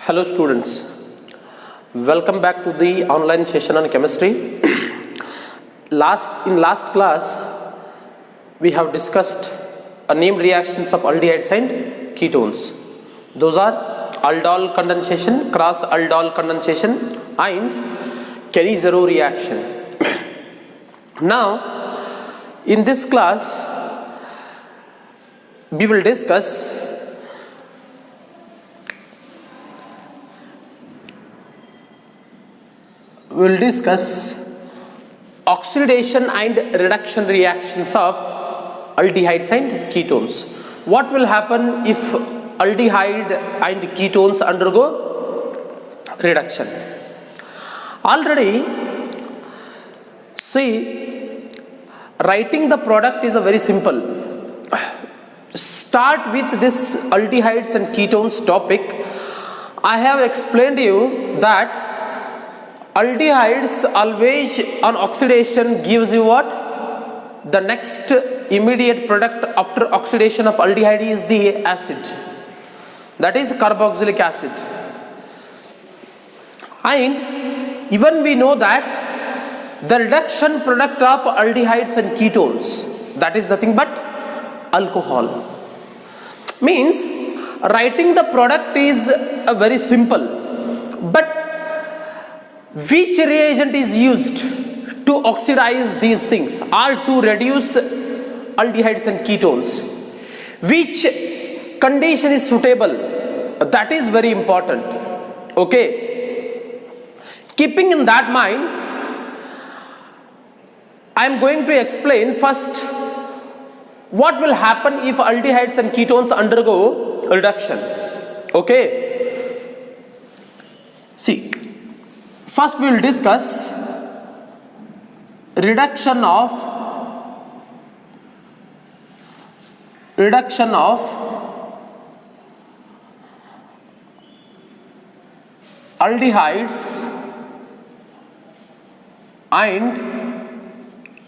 Hello students, welcome back to the online session on chemistry. In last class we have discussed named reactions of aldehydes and ketones. Those are aldol condensation, cross aldol condensation and Kenny-Zero reaction. Now in this class we will discuss oxidation and reduction reactions of aldehydes and ketones. What will happen if aldehyde and ketones undergo reduction? Already, see, writing the product is a very simple. Start with this aldehydes and ketones topic. I have explained you that aldehydes always on oxidation gives you what? The next immediate product after oxidation of aldehyde is the acid. That is carboxylic acid. And even we know that the reduction product of aldehydes and ketones, that is nothing but alcohol. Means writing the product is very simple, but which reagent is used to oxidize these things or to reduce aldehydes and ketones? Which condition is suitable? That is very important. Okay. Keeping in that mind, I am going to explain first what will happen if aldehydes and ketones undergo reduction. Okay. See. First we will discuss reduction of aldehydes and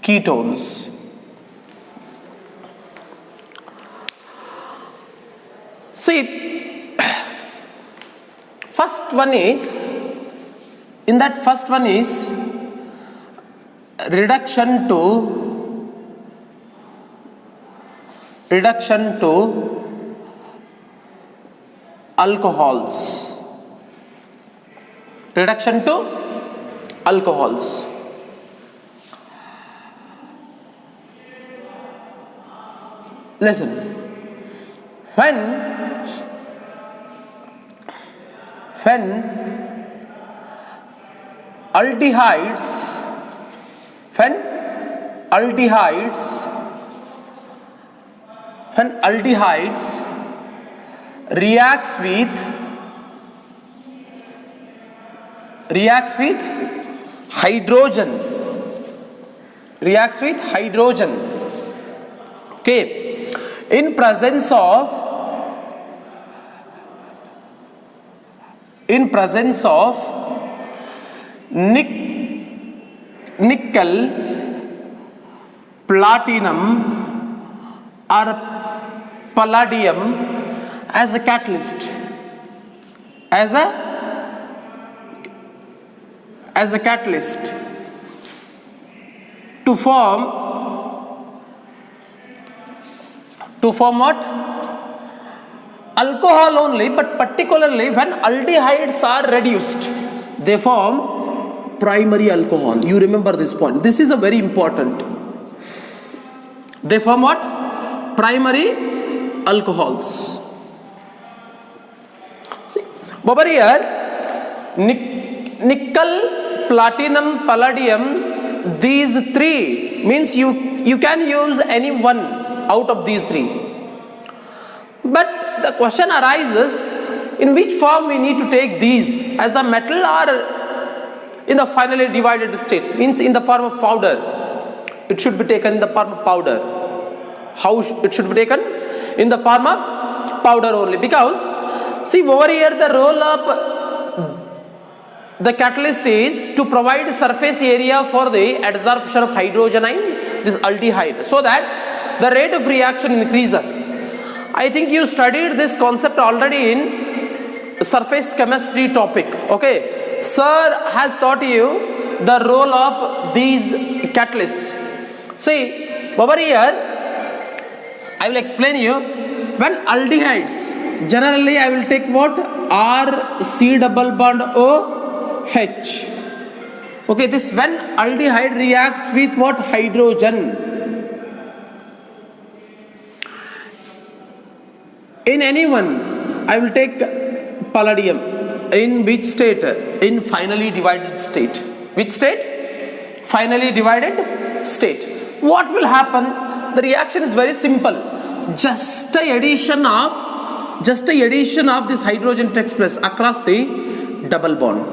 ketones. See, first one is reduction to alcohols. Reduction to alcohols. Listen, when aldehydes reacts with hydrogen, okay, in presence of nickel, platinum or palladium as a catalyst, to form what? Alcohol only, but particularly when aldehydes are reduced, they form primary alcohol. You remember this point. This is a very important. They form what? Primary alcohols. See, over here, nickel, platinum, palladium, these three means you can use any one out of these three. But the question arises, in which form we need to take these, as the metal or in the finally divided state, means in the form of powder. It should be taken in the form of powder. How it should be taken? In the form of powder only, because see over here the role of the catalyst is to provide surface area for the adsorption of hydrogen and this aldehyde, so that the rate of reaction increases. I think you studied this concept already in surface chemistry topic. Okay, sir has taught you the role of these catalysts. See, over here I will explain you. When aldehydes, generally I will take what? R C double bond O H. Okay, this when aldehyde reacts with what? Hydrogen. In any one, I will take palladium. In which state? In finally divided state. Which state? Finally divided state. What will happen? The reaction is very simple. Just a addition of this hydrogen takes place across the double bond.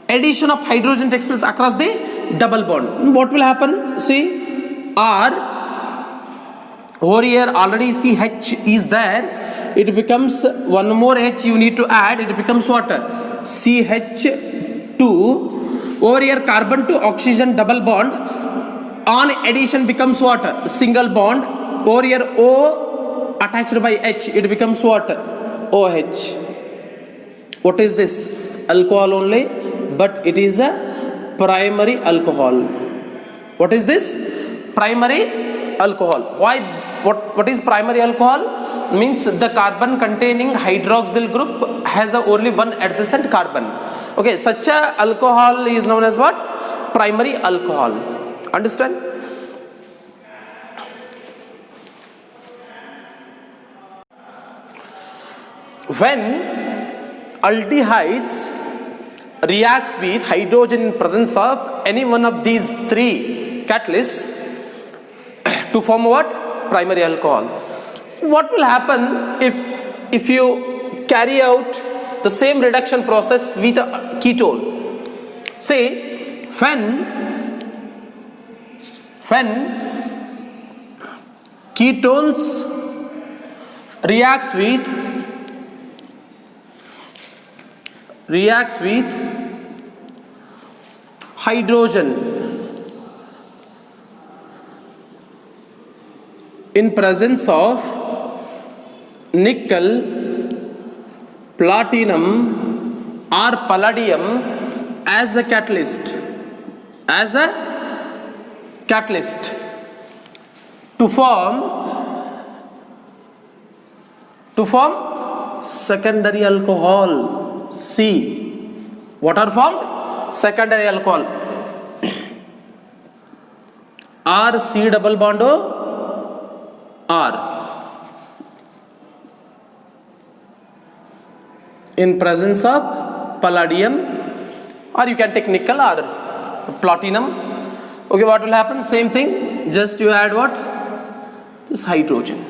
Addition of hydrogen takes place across the double bond. What will happen? See, R. Over here already CH is there. It becomes one more H you need to add. It becomes what? CH2. Over here carbon to oxygen double bond. On addition becomes what? Single bond. Over here O attached by H. It becomes what? OH. What is this? Alcohol only. But it is a primary alcohol. What is this? Primary alcohol. Why? What is primary alcohol? Means the carbon containing hydroxyl group has only one adjacent carbon. Okay, such a alcohol is known as what? Primary alcohol. Understand? When aldehydes reacts with hydrogen in presence of any one of these three catalysts to form what? Primary alcohol. What will happen if you carry out the same reduction process with a ketone? Say when ketones reacts with hydrogen in presence of nickel, platinum or palladium as a catalyst to form secondary alcohol. C. What are formed? Secondary alcohol. R C double bond O R in presence of palladium, or you can take nickel or platinum. Okay, what will happen? Same thing, just you add what? This hydrogen.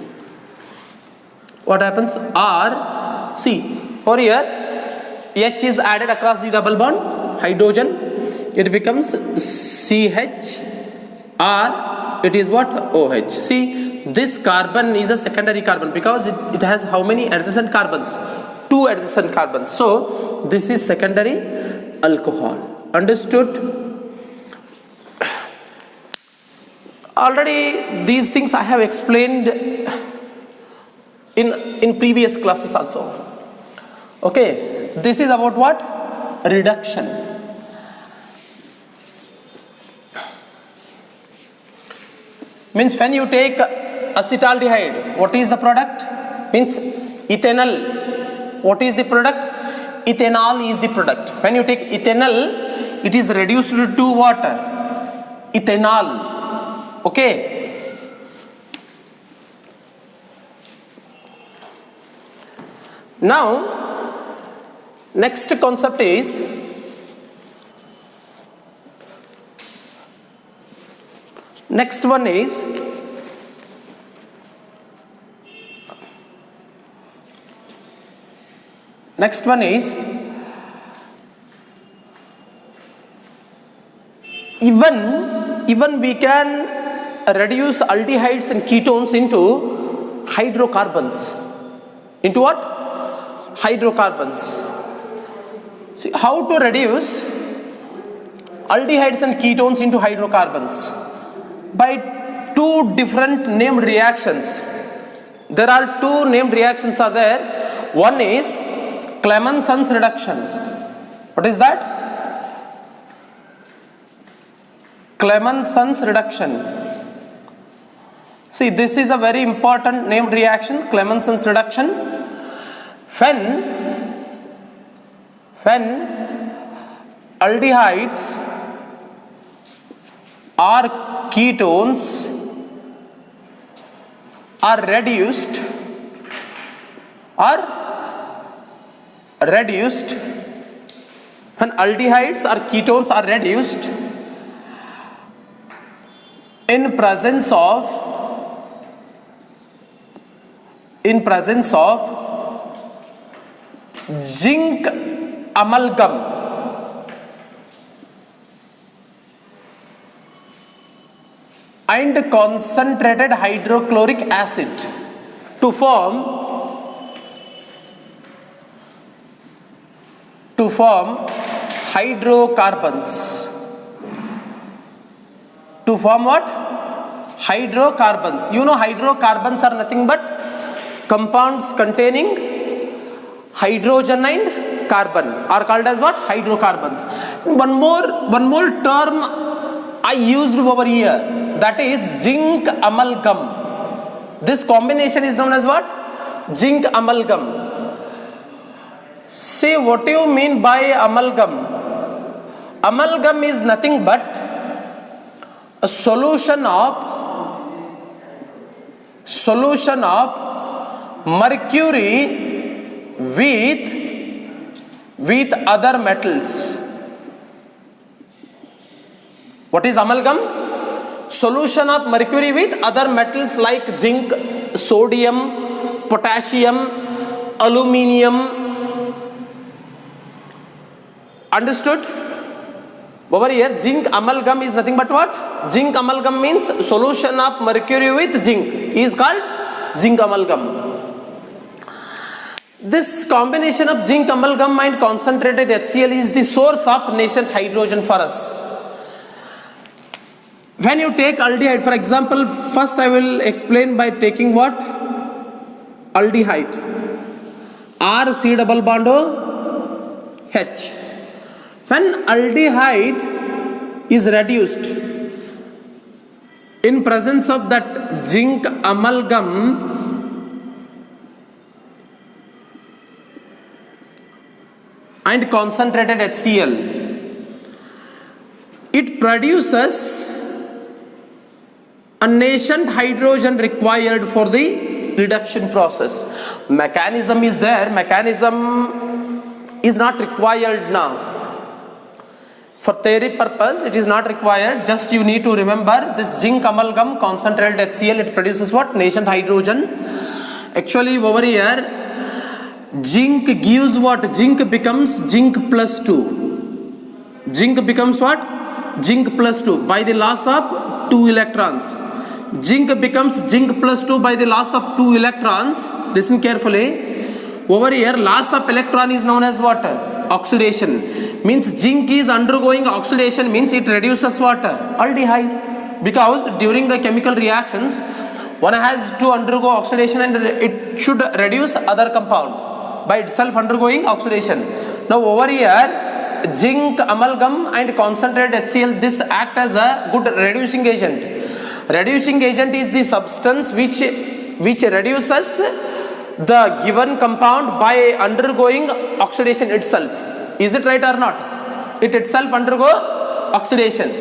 What happens? R C. Over here H is added across the double bond, hydrogen. It becomes CH or it is what? OH. See, this carbon is a secondary carbon because it has how many adjacent carbons? 2 adjacent carbons. So this is secondary alcohol. Understood? Already these things I have explained in previous classes also. Okay, this is about what? Reduction. Means when you take acetaldehyde, what is the product? Means ethanol. What is the product? Ethanol is the product. When you take ethanol, it is reduced to what? Ethanol. Okay. Now, next concept is next one is even we can reduce aldehydes and ketones into hydrocarbons. Into what? Hydrocarbons. See, how to reduce aldehydes and ketones into hydrocarbons? By two different named reactions. There are two named reactions are there. One is Clemenson's reduction. What is that? Clemenson's reduction. See, this is a very important named reaction, Clemenson's reduction. When aldehydes or ketones are reduced when aldehydes or ketones are reduced in presence of zinc amalgam and concentrated hydrochloric acid to form hydrocarbons. To form what? Hydrocarbons. You know, hydrocarbons are nothing but compounds containing hydrogen and carbon are called as what? Hydrocarbons. One more term I used over here, that is zinc amalgam. This combination is known as what? Zinc amalgam. Say, what do you mean by amalgam? Amalgam is nothing but a solution of mercury with other metals. What is amalgam? Solution of mercury with other metals like zinc, sodium, potassium, aluminium. Understood? Over here, zinc amalgam is nothing but what? Zinc amalgam means solution of mercury with zinc is called zinc amalgam. This combination of zinc amalgam and concentrated HCl is the source of nascent hydrogen for us. When you take aldehyde, for example, first I will explain by taking what? Aldehyde. R C double bond O H. When aldehyde is reduced in presence of that zinc amalgam and concentrated HCl, it produces a nascent hydrogen required for the reduction process. Mechanism is there, mechanism is not required now. For theory purpose, it is not required. Just you need to remember this zinc amalgam, concentrated HCl, it produces what? Nascent hydrogen. Actually, over here, zinc gives what? Zinc becomes zinc plus 2. Zinc becomes what? Zinc plus 2 by the loss of 2 electrons. Zinc becomes zinc plus 2 by the loss of 2 electrons. Listen carefully. Over here, loss of electron is known as what? Oxidation. Means zinc is undergoing oxidation, means it reduces what? Aldehyde. Because during the chemical reactions, one has to undergo oxidation and it should reduce other compound by itself undergoing oxidation. Now over here, zinc amalgam and concentrated HCl, this act as a good reducing agent. Reducing agent is the substance which reduces the given compound by undergoing oxidation itself. Is it right or not? It itself undergo oxidation.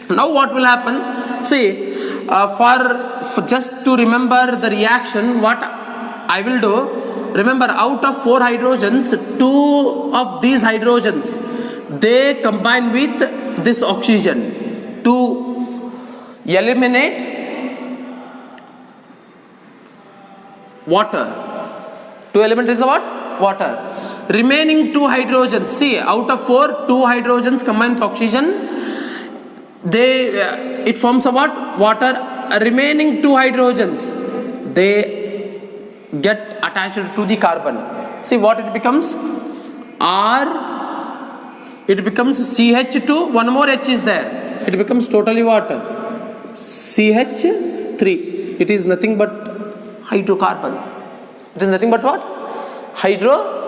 Now what will happen? See, for just to remember the reaction, what I will do, remember out of 4 hydrogens, 2 of these hydrogens, they combine with this oxygen to eliminate water. To eliminate is what? Water. Remaining 2 hydrogens, see, out of 4, 2 hydrogens combine with oxygen, it forms a what? Water. Remaining 2 hydrogens, they get attached to the carbon. See what it becomes? R, it becomes CH2, one more H is there. It becomes totally what? CH3. It is nothing but hydrocarbon. It is nothing but what? Hydrocarbon.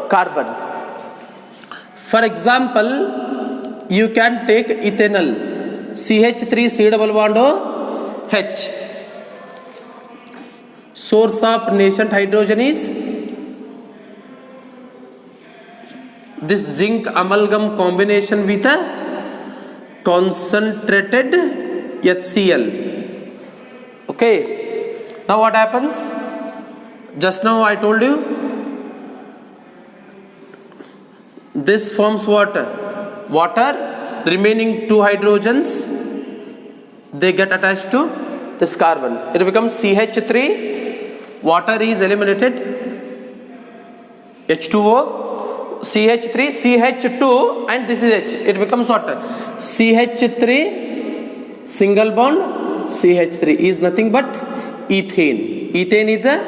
carbon. For example, you can take ethanol, CH3 C double bond O H. Source of nascent hydrogen is this zinc amalgam combination with a concentrated HCl. Okay, now what happens? Just now I told you this forms water. Remaining two hydrogens, they get attached to this carbon. It becomes CH3. Water is eliminated, H2O, CH3, CH2, and this is H. It becomes what? CH3 single bond, CH3 is nothing but ethane. Ethane is a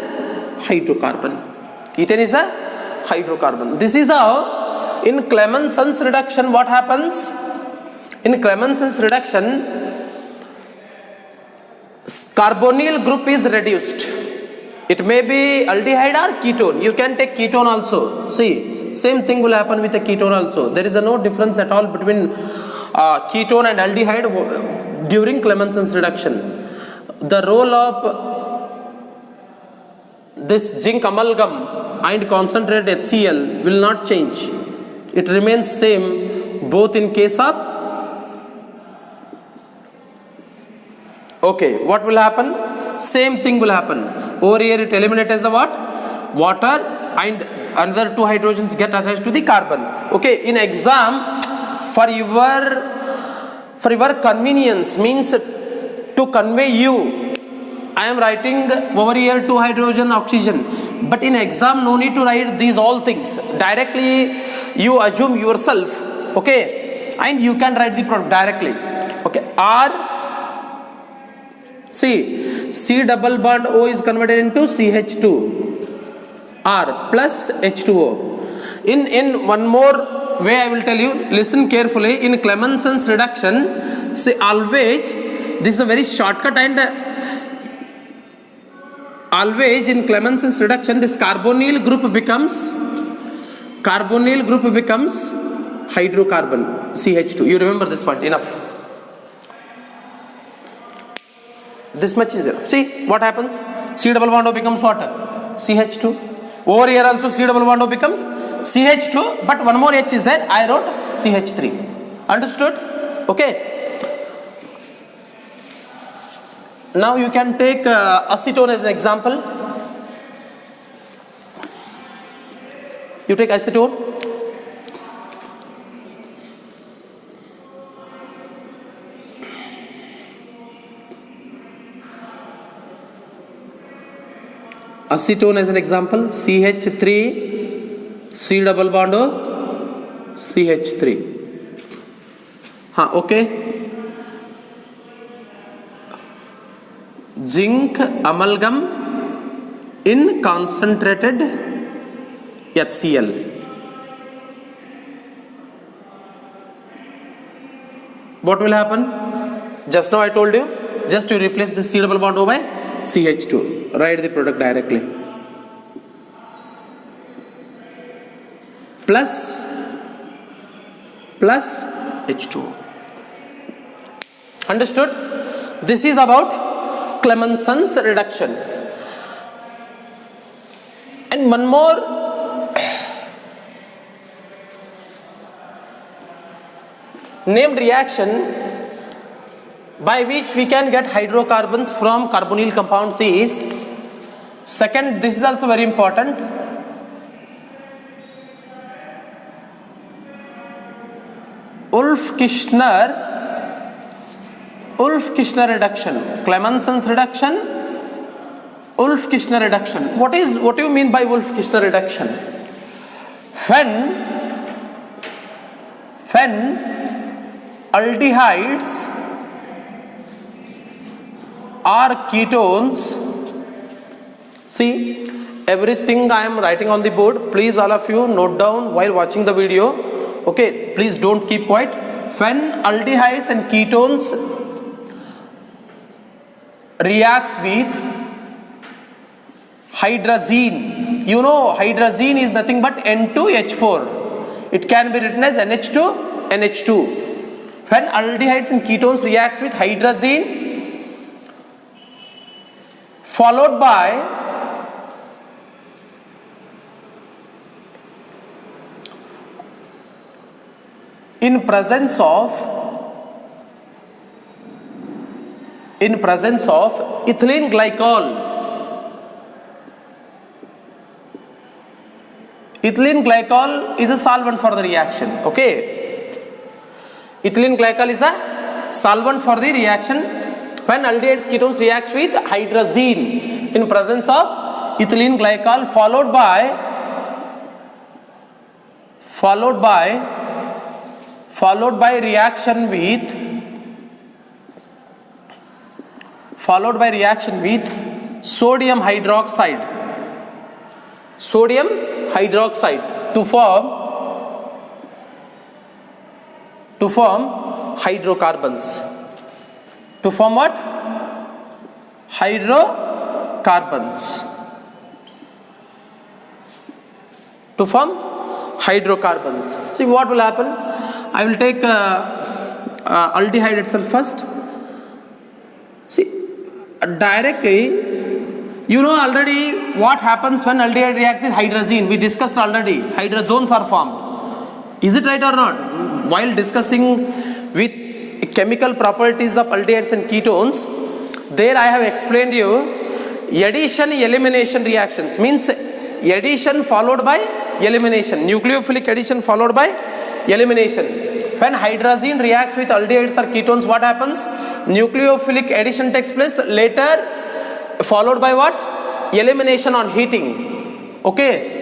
hydrocarbon. This is how in Clemenson's reduction what happens? In Clemenson's reduction, carbonyl group is reduced. It may be aldehyde or ketone. You can take ketone also. See, same thing will happen with a ketone also. There is no difference at all between ketone and aldehyde during Clemenson's reduction. The role of this zinc amalgam and concentrated HCl will not change. It remains same both in case of. Okay, what will happen? Same thing will happen. Over here it eliminates the what? Water, and another two hydrogens get attached to the carbon. Okay, in exam, for your convenience, means to convey you, I am writing over here two hydrogen oxygen. But in exam, no need to write these all things. Directly you assume yourself. Okay, and you can write the product directly. Okay, R. See, C double bond O is converted into CH2, R plus H2O. In one more way I will tell you, listen carefully. In Clemenson's reduction, see, always, this is a very shortcut, and always in Clemenson's reduction, this carbonyl group becomes hydrocarbon, CH2. You remember this point, enough. This much is enough. See what happens? C double bond O becomes what? CH2. Over here also C double bond O becomes CH2, but one more H is there. I wrote CH3. Understood? Okay. Now you can take acetone as an example. You take acetone. Acetone as an example, CH3 C double bond O CH3. Okay. Zinc amalgam in concentrated HCl. What will happen? Just now I told you, just to replace this C double bond O by CH2. Write the product directly. Plus H2O. Understood? This is about Clemenson's reduction. And one more named reaction by which we can get hydrocarbons from carbonyl compounds is, second, this is also very important, Wolff-Kishner reduction. Clemenson's reduction, Wolff-Kishner reduction. What do you mean by Wolff-Kishner reduction? When aldehydes or ketones, see, everything I am writing on the board, please all of you note down while watching the video. Okay, please don't keep quiet. When aldehydes and ketones reacts with hydrazine you know hydrazine is nothing but N2H4. It can be written as NH2, NH2. When aldehydes and ketones react with hydrazine followed by in presence of ethylene glycol. Ethylene glycol is a solvent for the reaction. Okay, ethylene glycol is a solvent for the reaction when aldehydes ketones reacts with hydrazine in presence of ethylene glycol followed by reaction with sodium hydroxide to form hydrocarbons. To form what? Hydrocarbons. To form hydrocarbons. See what will happen? I will take aldehyde itself first. See, directly, you know already what happens when aldehyde reacts with hydrazine. We discussed already. Hydrozones are formed. Is it right or not? While discussing with chemical properties of aldehydes and ketones, there I have explained you addition elimination reactions. Means addition followed by elimination. Nucleophilic addition followed by elimination. When hydrazine reacts with aldehydes or ketones, what happens? Nucleophilic addition takes place, later followed by what? Elimination on heating. Okay.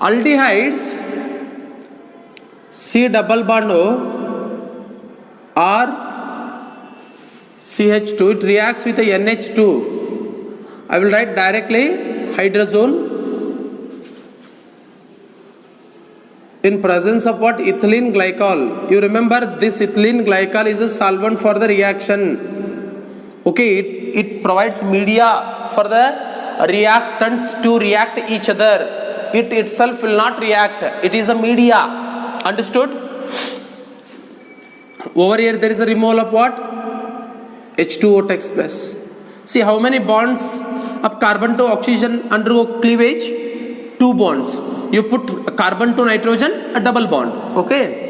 Aldehydes C double bond O or CH2, it reacts with a NH2. I will write directly hydrazone in presence of what? Ethylene glycol. You remember this ethylene glycol is a solvent for the reaction. Okay, it provides media for the reactants to react each other. It itself will not react. It is a media. Understood? Over here there is a removal of what? H2O takes place. See how many bonds of carbon to oxygen undergo cleavage? 2 bonds. You put carbon to nitrogen, a double bond. Okay.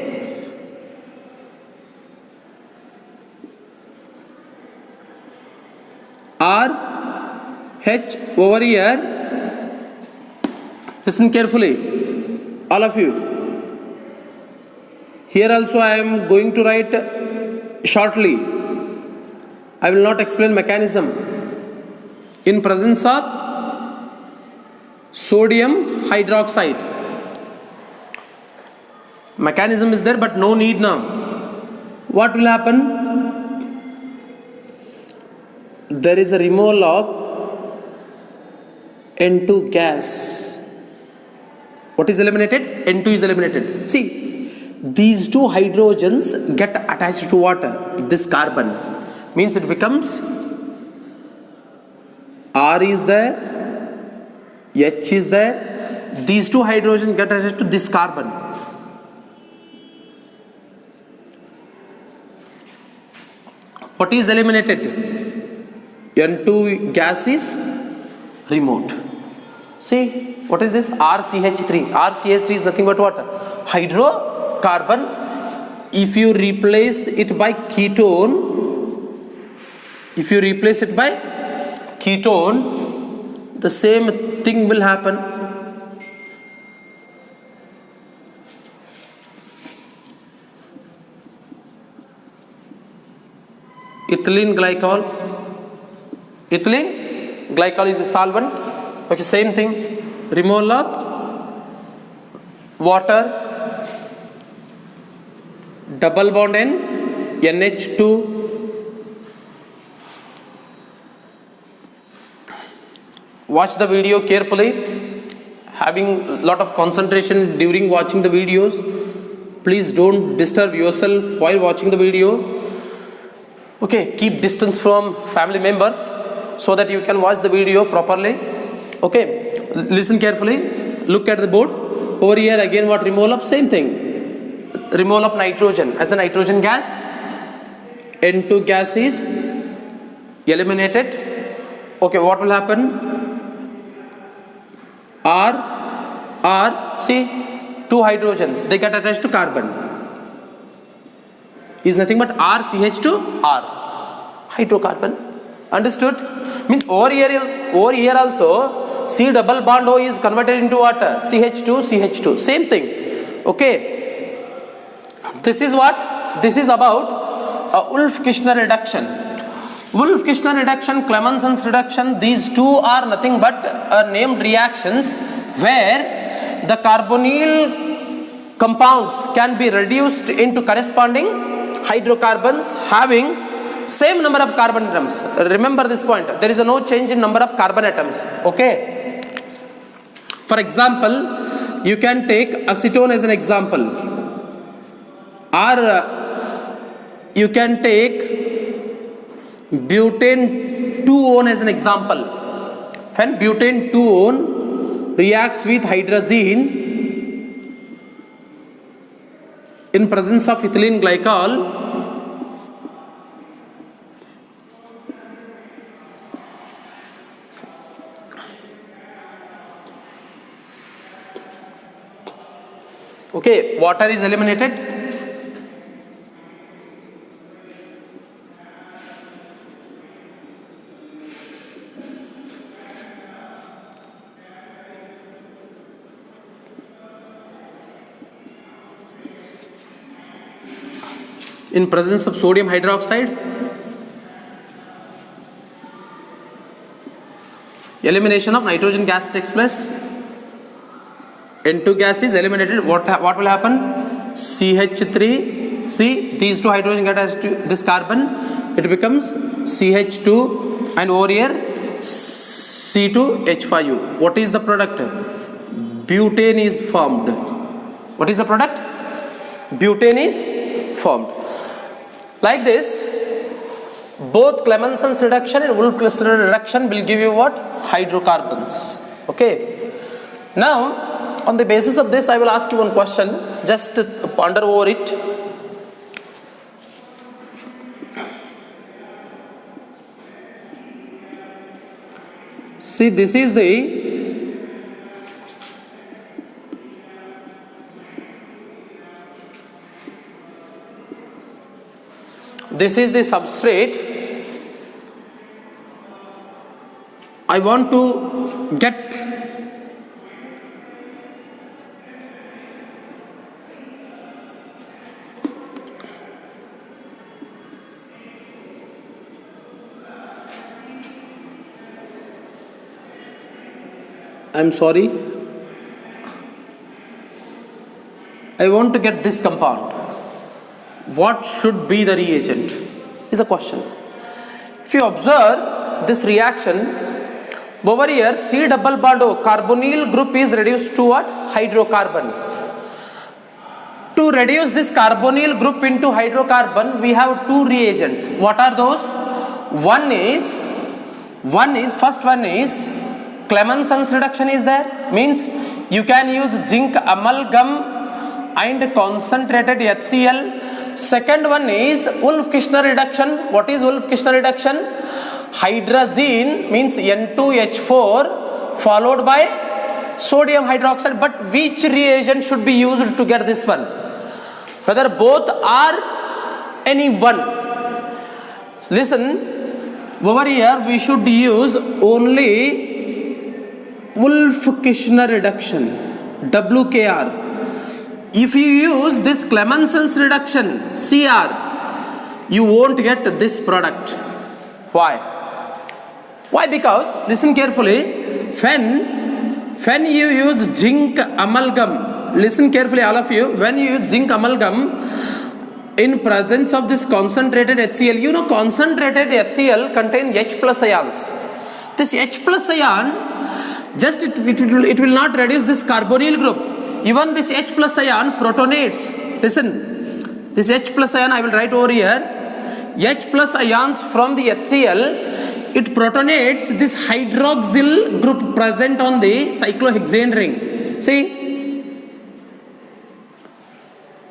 R H over here. Listen carefully, all of you. Here also I am going to write shortly. I will not explain mechanism. In presence of sodium hydroxide. Mechanism is there but no need now. What will happen? There is a removal of N2 gas. What is eliminated? N2 is eliminated. See, these two hydrogens get attached to water. This carbon means it becomes R is there, H is there. These two hydrogens get attached to this carbon. What is eliminated? N2 gas is removed. See, what is this? RCH3. RCH3 is nothing but what? Hydrocarbon. If you replace it by ketone, the same thing will happen. Ethylene glycol. Ethylene glycol is a solvent. Okay, same thing. Removal of water, double bond N, NH2. Watch the video carefully. Having lot of concentration during watching the videos. Please don't disturb yourself while watching the video. Okay, keep distance from family members so that you can watch the video properly. Okay, listen carefully. Look at the board. Over here again, what removal of? Same thing. Removal of nitrogen as a nitrogen gas. N2 gas is eliminated. Okay, what will happen? See, two hydrogens, they get attached to carbon. Is nothing but RCH2R, hydrocarbon. Understood? Means over here also C double bond O is converted into what? CH2. Same thing. Okay. This is what? This is about Wolff-Kishner reduction. Wolff-Kishner reduction, Clemenson's reduction, these two are nothing but named reactions where the carbonyl compounds can be reduced into corresponding hydrocarbons having same number of carbon atoms. Remember this point. There is no change in number of carbon atoms. Okay. For example, you can take acetone as an example, or you can take butane 2-one as an example. When butane 2-one reacts with hydrazine in presence of ethylene glycol, okay, water is eliminated. In presence of sodium hydroxide, elimination of nitrogen gas takes place. N2 gas is eliminated. What will happen? CH3, see, these two hydrogen get attached to this carbon, it becomes CH2, and over here C2H5U. What is the product? Butane is formed. What is the product? Butane is formed. Like this, both Clemenson's reduction and Wolff-Kishner reduction will give you what? Hydrocarbons. Okay. Now, on the basis of this, I will ask you one question. Just ponder over it. See, this is the substrate. I want to get I want to get this compound. What should be the reagent? Is a question. If you observe this reaction, over here C double bond O, carbonyl group is reduced to what? Hydrocarbon. To reduce this carbonyl group into hydrocarbon, we have two reagents. What are those? First one is Clemenson's reduction is there. Means you can use zinc amalgam and concentrated HCl. Second one is Wolff-Kishner reduction. What is Wolff-Kishner reduction? Hydrazine means N2H4 followed by sodium hydroxide. But which reagent should be used to get this one? Whether both or any one. Listen, over here we should use only Wolff-Kishner reduction, WKR. If you use this Clemenson's reduction, CR, you won't get this product. Why? Why? Because, listen carefully, when you use zinc amalgam, listen carefully all of you, when you use zinc amalgam in presence of this concentrated HCl, you know concentrated HCl contains H plus ions. This H plus ion, just it will not reduce this carbonyl group. Even this H plus ion protonates. Listen, this H plus ion I will write over here. H plus ions from the HCl it protonates this hydroxyl group present on the cyclohexane ring. See,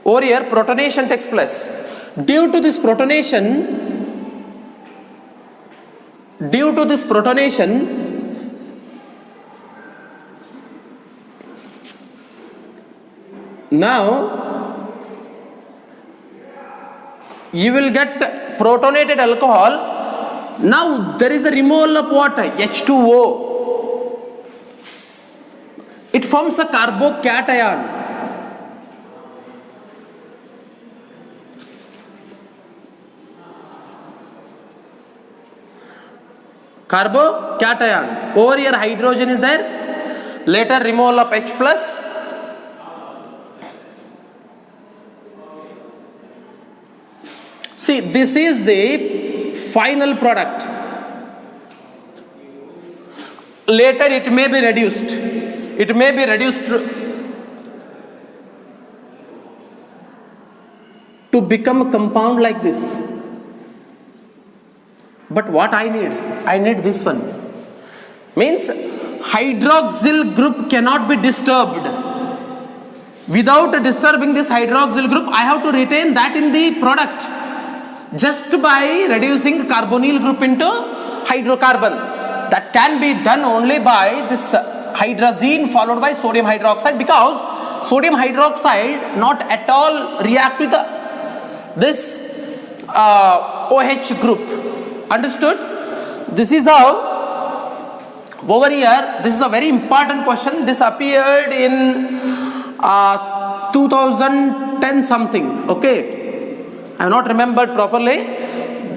over here protonation takes place. Due to this protonation, now you will get protonated alcohol. Now there is a removal of what? H2O. It forms a carbocation. Carbocation. Over here hydrogen is there. Later removal of H plus. See, this is the final product. Later it may be reduced. It may be reduced to become a compound like this. But what I need this one. Means hydroxyl group cannot be disturbed. Without disturbing this hydroxyl group, I have to retain that in the product. Just by reducing carbonyl group into hydrocarbon. That can be done only by this hydrazine followed by sodium hydroxide, because sodium hydroxide not at all react with this OH group. Understood? This is how, over here, this is a very important question. This appeared in 2010 something. Okay. I have not remembered properly.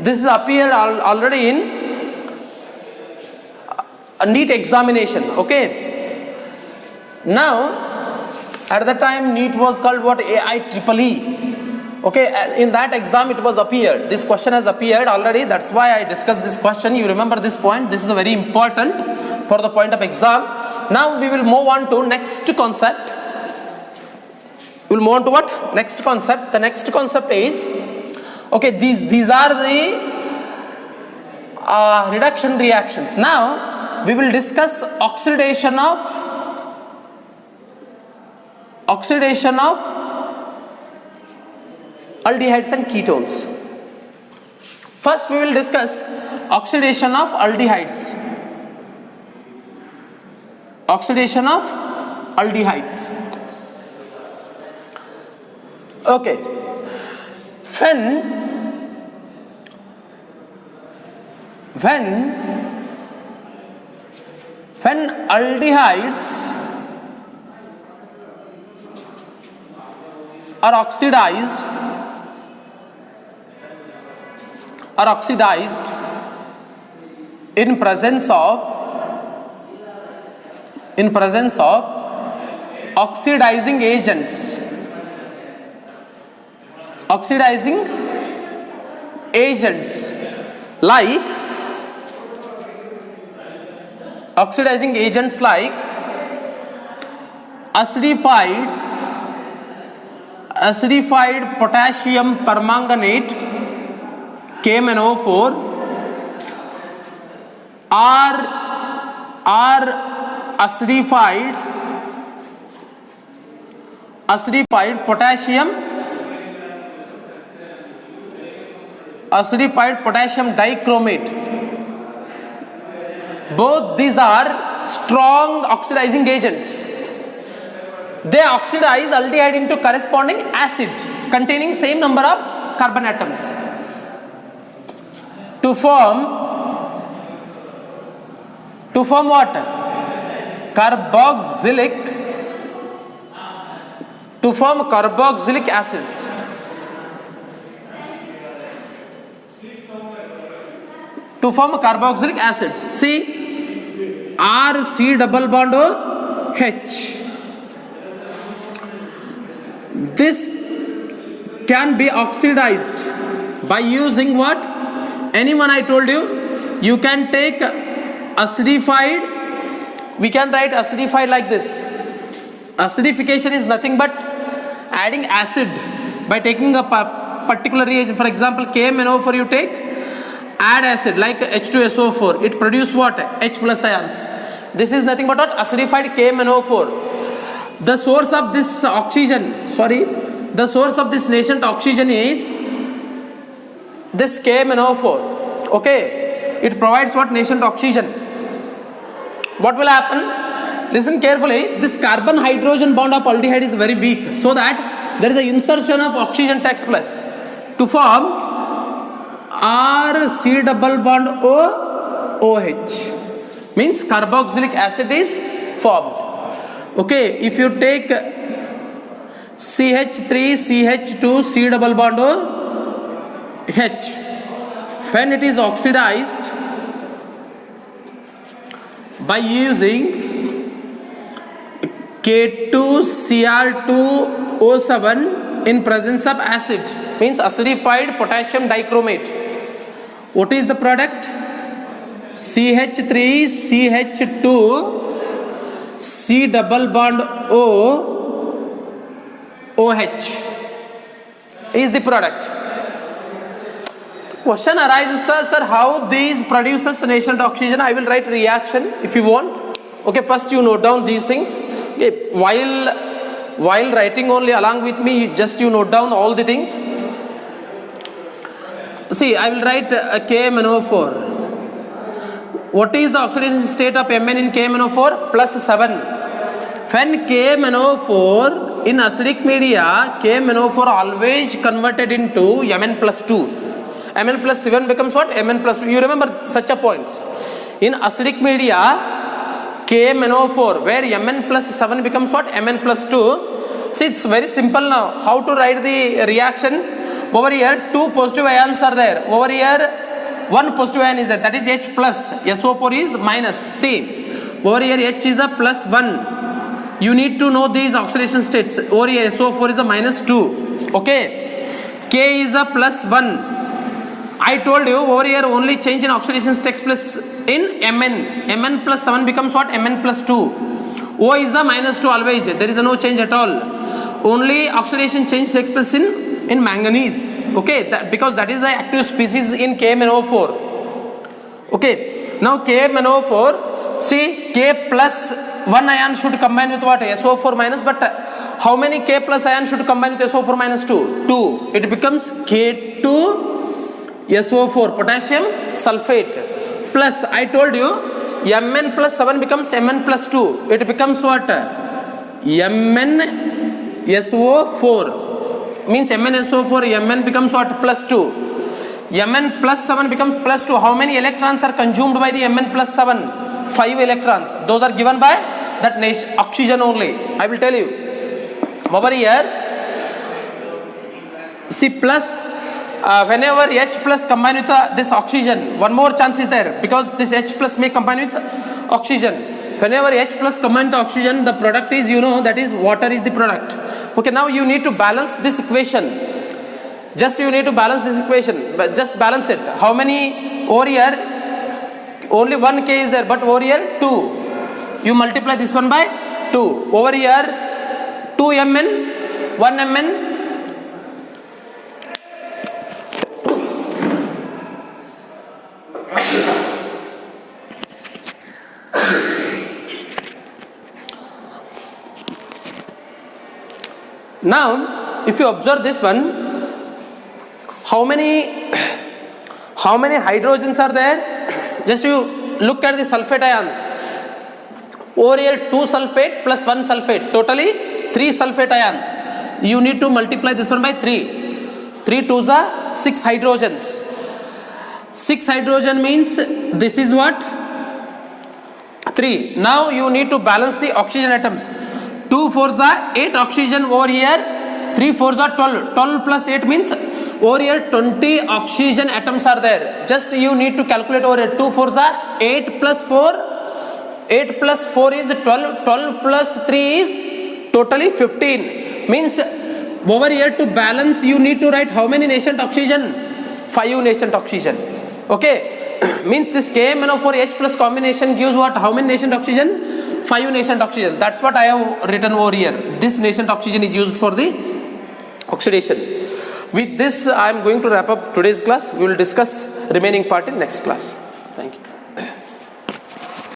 This appeared already in a NEET examination. Okay. Now, at that time NEET was called what? AIEEE. Okay, in that exam it was appeared. This question has appeared already. That's why I discussed this question. You remember this point. This is a very important for the point of exam. Now we will move on to next concept. We'll move on to what? Next concept. The next concept is, okay, these are the reduction reactions. Now we will discuss oxidation of aldehydes and ketones. First we will discuss oxidation of aldehydes. Oxidation of aldehydes. Okay. When aldehydes are oxidized in presence of oxidizing agents like acidified potassium permanganate KMnO4 or acidified potassium dichromate. Both these are strong oxidizing agents. They oxidize aldehyde into corresponding acid containing same number of carbon atoms to form what? Carboxylic acids. To form carboxylic acids. See, RC double bond O H. This can be oxidized by using what? Anyone I told you? You can take acidified. We can write acidified like this. Acidification is nothing but adding acid by taking a particular reagent. For example, KMnO4 you take, add acid like H2SO4, it produce what? H plus ions. This is nothing but what? Acidified KMNO4. The source of this oxygen, the source of this nascent oxygen is this KMNO4. Okay, it provides what? Nascent oxygen. What will happen? Listen carefully. This carbon hydrogen bond of aldehyde is very weak, so that there is an insertion of oxygen takes place to form R C double bond O OH. Means carboxylic acid is formed. Okay, if you take CH3 CH2 C double bond O H, when it is oxidized by using K2Cr2O7 in presence of acid, means acidified potassium dichromate. What is the product? CH3 CH2 C double bond O OH is the product. Question arises, sir, how these produces nascent oxygen? I will write reaction if you want. Okay, first you note down these things. Okay, while writing only along with me, you note down all the things. See, I will write KMNO4. What is the oxidation state of Mn in KMNO4? +7. When KMNO4 in acidic media, KMNO4 always converted into Mn+2. Mn+7 becomes what? Mn+2. You remember such a points. In acidic media, KMNO4, where Mn+7 becomes what? Mn+2. See, it's very simple now. How to write the reaction? Over here, 2 positive ions are there. Over here, 1 positive ion is there. That is H plus. SO4 is minus. See, over here H is a +1. You need to know these oxidation states. Over here SO4 is a -2. Okay. K is a +1. I told you over here only change in oxidation takes place in Mn. Mn+7 becomes what? Mn+2. O is a -2 always. There is no change at all. Only oxidation change takes place in manganese. Okay, because that is the active species in KMNO4. Okay, now KMNO4, see, K plus 1 ion should combine with what? SO4 minus, but how many K plus ion should combine with SO4 minus 2? 2. It becomes K2 SO4, potassium sulfate, plus I told you Mn+7 becomes Mn+2. It becomes what? MnSO4. Means MnSO4, Mn becomes what? +2. Mn+7 becomes +2. How many electrons are consumed by the Mn+7? 5 electrons. Those are given by that oxygen only. I will tell you. Over here, see, plus whenever H plus combine with this oxygen, one more chance is there, because this H plus may combine with oxygen. Whenever H plus combine with oxygen, the product is, that is water is the product. Okay, now you need to balance this equation. You need to balance this equation, but just balance it. How many over here? Only 1 K is there, but over here 2. You multiply this one by 2. Over here 2 Mn, 1 Mn. Now, if you observe this one, how many hydrogens are there? Just you look at the sulfate ions. Over here 2 sulfate plus 1 sulfate, totally 3 sulfate ions. You need to multiply this one by 3. 3 2s are 6 hydrogens. 6 hydrogen means this is what? 3. Now you need to balance the oxygen atoms. 2 4s are 8 oxygen over here. 3 4s are 12. 12 plus 8 means over here 20 oxygen atoms are there. Just you need to calculate over here. 2 4s are 8 plus 4. 8 plus 4 is 12. 12 plus 3 is totally 15. Means over here to balance you need to write how many nascent oxygen? 5 nascent oxygen. Okay. Means this KMNO4H plus combination gives what? How many nascent oxygen? 5 nascent oxygen. That's what I have written over here. This nascent oxygen is used for the oxidation. With this, I am going to wrap up today's class. We will discuss remaining part in next class.